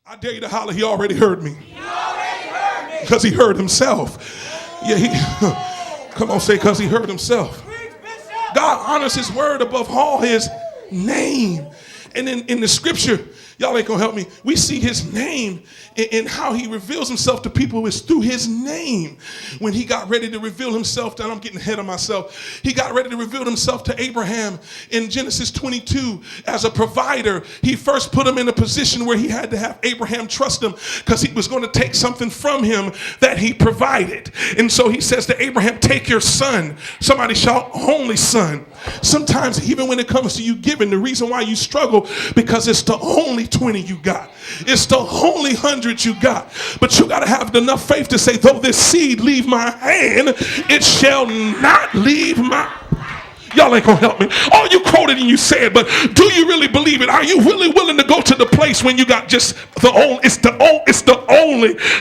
I dare you to holler, he already heard me. He already heard me. Because he heard himself. Yeah, come on, say, because he heard himself. God honors his word above all his name. And in the scripture, y'all ain't gonna help me, we see his name and how he reveals himself to people is through his name. When he got ready to reveal himself, and I'm getting ahead of myself, he got ready to reveal himself to Abraham in Genesis 22 as a provider. He first put him in a position where he had to have Abraham trust him because he was going to take something from him that he provided. And so he says to Abraham, take your son. Somebody shout, only son. Sometimes even when it comes to you giving, the reason why you struggle because it's the only 20 you got. It's the only 100 you got. But you got to have enough faith to say, though this seed leave my hand, it shall not leave my... Y'all ain't gonna help me. All you quoted and you said, but do you really believe it? Are you really willing to go to the place when you got just the only,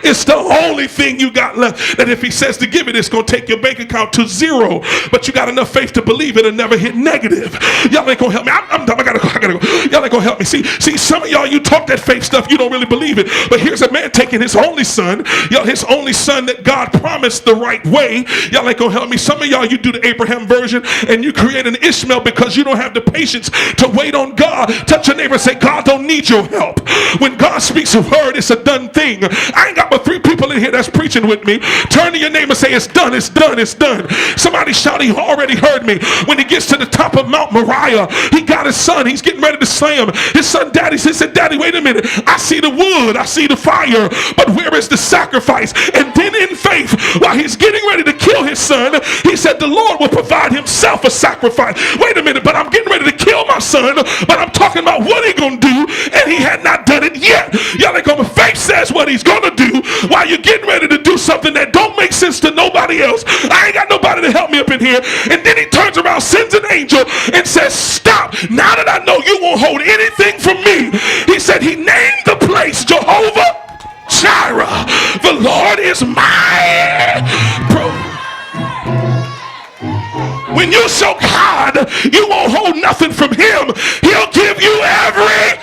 it's the only thing you got left, that if he says to give it, it's gonna take your bank account to zero, but you got enough faith to believe it and never hit negative. Y'all ain't gonna help me. I'm done. I gotta go. Y'all ain't gonna help me. See, some of y'all, you talk that faith stuff, you don't really believe it, but here's a man taking his only son, his only son that God promised the right way. Y'all ain't gonna help me. Some of y'all, you do the Abraham version and you create an Ishmael because you don't have the patience to wait on God. Touch your neighbor and say, God don't need your help. When God speaks a word, it's a done thing. I ain't got but 3 people in here that's preaching with me. Turn to your neighbor and say, it's done, it's done, it's done. Somebody shout, he already heard me. When he gets to the top of Mount Moriah, he got his son. He's getting ready to slay him. His son, daddy, said, daddy, wait a minute. I see the wood, I see the fire, but where is the sacrifice? And then in faith, while he's getting ready to kill his son, he said, the Lord will provide himself a sacrifice. Wait a minute, but I'm getting ready to kill my son, but I'm talking about what he gonna do, and he had not done it yet. Y'all ain't gonna, faith says what he's gonna do while you're getting ready to do something that don't make sense to nobody else. I ain't got nobody to help me up in here. And then he turns around, sends an angel, and says, stop. Now that I know you won't hold anything from me. He said he named the place Jehovah Jireh. The Lord is my provider. When you show God, you won't hold nothing from him. He'll give you every